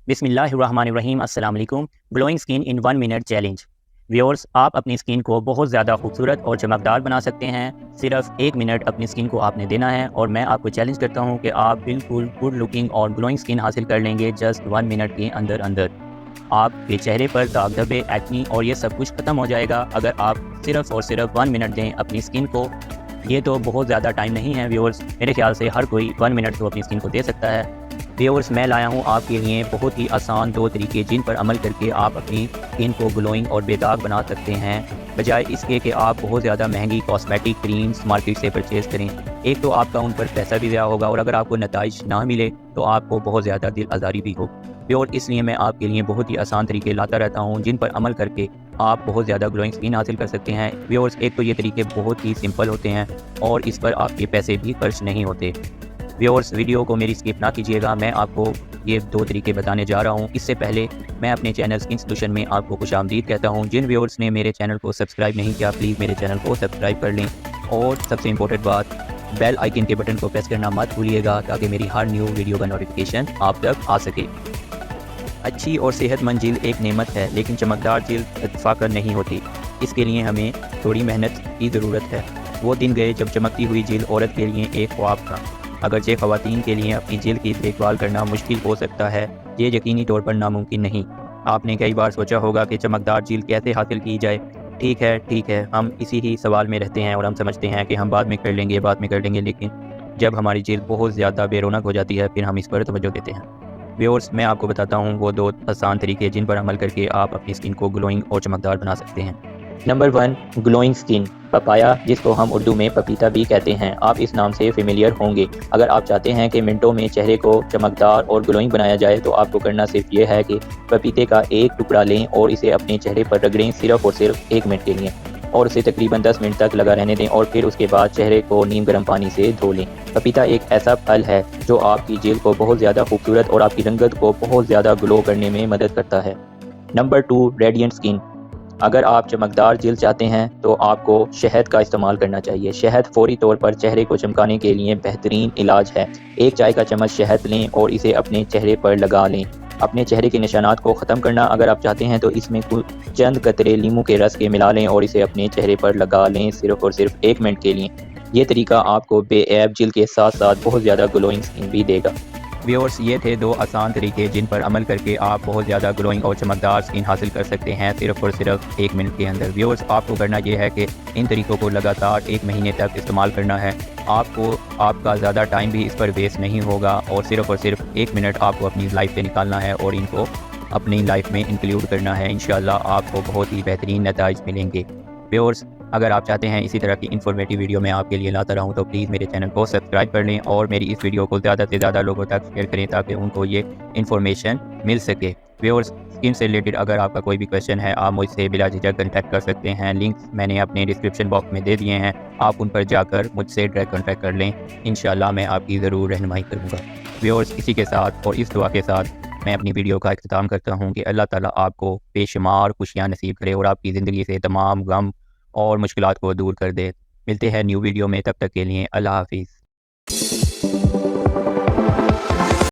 बिस्मिल्लाहिर्रहमानिर्रहीम अस्सलाम वालेकुम। Glowing skin in 1 minute challenge. Viewers, आप अपनी स्किन को बहुत ज़्यादा खूबसूरत और चमकदार बना सकते हैं। सिर्फ 1 मिनट अपनी स्किन को आपने देना है और मैं आपको चैलेंज करता हूं कि आप बिल्कुल गुड लुकिंग और ग्लोइंग स्किन हासिल कर लेंगे जस्ट 1 मिनट के अंदर अंदर। आपके चेहरे पर दाग धब्बे, एक्नी और ये सब कुछ ख़त्म हो जाएगा अगर आप सिर्फ और सिर्फ 1 मिनट दें अपनी स्किन को। ये तो बहुत ज़्यादा टाइम नहीं है व्यूअर्स, मेरे ख्याल से हर कोई 1 मिनट तो अपनी स्किन को दे सकता है। व्यूअर्स, मैं लाया हूँ आपके लिए बहुत ही आसान 2 तरीके जिन पर अमल करके आप अपनी स्किन को ग्लोइंग और बेदाग बना सकते हैं, बजाय इसके कि आप बहुत ज़्यादा महंगी कॉस्मेटिक क्रीम्स मार्केट से परचेज़ करें। एक तो आपका उन पर पैसा भी ज़्यादा होगा और अगर आपको नताइज ना मिले तो आपको बहुत ज़्यादा दिल आज़ारी भी हो। और इसलिए मैं आपके लिए बहुत ही आसान तरीके लाता रहता हूँ जिन पर अमल करके आप बहुत ज़्यादा ग्लोइंग स्किन हासिल कर सकते हैं। व्यूअर्स, एक तो ये तरीके बहुत ही सिंपल होते हैं और इस पर आपके पैसे भी खर्च नहीं होते। व्यूअर्स, वीडियो को मेरी स्किप ना कीजिएगा, मैं आपको ये 2 तरीके बताने जा रहा हूँ। इससे पहले मैं अपने चैनल स्किन सॉल्यूशन में आपको खुशामदीद कहता हूँ। जिन व्यूअर्स ने मेरे चैनल को सब्सक्राइब नहीं किया, प्लीज़ मेरे चैनल को सब्सक्राइब कर लें और सबसे इम्पोर्टेंट बात, बेल आइकन के बटन को प्रेस करना मत भूलिएगा ताकि मेरी हर न्यू वीडियो का नोटिफिकेशन आप तक आ सके। अच्छी और सेहतमंद जिल्द एक नेमत है, लेकिन चमकदार जिल्द इत्तफाकन नहीं होती। इसके लिए हमें थोड़ी मेहनत की ज़रूरत है। वो दिन गए जब चमकती हुई जिल्द औरत के लिए एक ख्वाब था। अगरचे ख़वातीन के लिए अपनी जिल्द की देखभाल करना मुश्किल हो सकता है, ये यकीनी तौर पर नामुमकिन नहीं। आपने कई बार सोचा होगा कि चमकदार जिल्द कैसे हासिल की जाए। ठीक है, हम इसी ही सवाल में रहते हैं और हम समझते हैं कि हम बाद में कर लेंगे, लेकिन जब हमारी जिल्द बहुत ज़्यादा बेरौनक हो जाती है फिर हम इस पर तवज्जो देते हैं। व्यूअर्स, मैं आपको बताता हूँ वो 2 आसान तरीके जिन पर अमल करके आप अपनी स्किन को ग्लोइंग और चमकदार बना सकते हैं। Number 1, glowing skin. पपाया, जिसको हम उर्दू में पपीता भी कहते हैं, आप इस नाम से फेमिलियर होंगे। अगर आप चाहते हैं कि मिनटों में चेहरे को चमकदार और ग्लोइंग बनाया जाए तो आपको करना सिर्फ ये है कि पपीते का एक टुकड़ा लें और इसे अपने चेहरे पर रगड़ें सिर्फ और सिर्फ 1 मिनट के लिए और उसे तकरीबन 10 मिनट तक लगा रहने दें और फिर उसके बाद चेहरे को नीम गर्म पानी से धो लें। पपीता एक ऐसा फल है जो आपकी जिल्द को बहुत ज़्यादा खूबसूरत और आपकी रंगत को बहुत ज़्यादा ग्लो करने में मदद करता है। Number 2, radiant skin. अगर आप चमकदार जिल्द चाहते हैं तो आपको शहद का इस्तेमाल करना चाहिए। शहद फौरी तौर पर चेहरे को चमकाने के लिए बेहतरीन इलाज है। 1 चाय का चम्मच शहद लें और इसे अपने चेहरे पर लगा लें। अपने चेहरे के निशानात को ख़त्म करना अगर आप चाहते हैं तो इसमें कुछ चंद कतरे नींबू के रस के मिला लें और इसे अपने चेहरे पर लगा लें सिर्फ और सिर्फ 1 मिनट के लिए। ये तरीका आपको बेऐब जिल्द के साथ साथ बहुत ज़्यादा ग्लोइंग स्किन भी देगा। व्यूअर्स, ये थे 2 आसान तरीके जिन पर अमल करके आप बहुत ज़्यादा ग्लोइंग और चमकदार स्किन हासिल कर सकते हैं सिर्फ और सिर्फ 1 मिनट के अंदर। व्यूअर्स, आपको करना ये है कि इन तरीक़ों को लगातार 1 महीने तक इस्तेमाल करना है। आपको आपका ज़्यादा टाइम भी इस पर वेस्ट नहीं होगा और सिर्फ 1 मिनट आपको अपनी लाइफ से निकालना है और इनको अपनी लाइफ में इंक्लूड करना है। इंशाल्लाह आपको बहुत ही बेहतरीन नताइज मिलेंगे। व्यूअर्स, अगर आप चाहते हैं इसी तरह की इन्फॉर्मेटिव वीडियो मैं आपके लिए लाता रहूं तो प्लीज़ मेरे चैनल को सब्सक्राइब कर लें और मेरी इस वीडियो को ज़्यादा से ज़्यादा लोगों तक शेयर करें ताकि उनको ये इन्फॉर्मेशन मिल सके। व्यूअर्स, स्किन से रिलेटेड अगर आपका कोई भी क्वेश्चन है आप मुझसे बिला झिझक कॉन्टैक्ट कर सकते हैं। लिंक्स मैंने अपने डिस्क्रिप्शन बॉक्स में दे दिए हैं, आप उन पर जाकर मुझसे डायरेक्ट कॉन्टैक्ट कर लें। इंशाल्लाह मैं आपकी ज़रूर रहनुमाई करूँगा। व्यूअर्स, इसी के साथ और इस दुआ के साथ मैं अपनी वीडियो का इख्तिताम करता हूँ कि अल्लाह ताला आपको बेशुमार खुशियाँ नसीब करे और आपकी ज़िंदगी से तमाम गम और मुश्किलात को दूर कर दे। मिलते हैं न्यू वीडियो में, तब तक के लिए अल्लाह हाफ़िज़।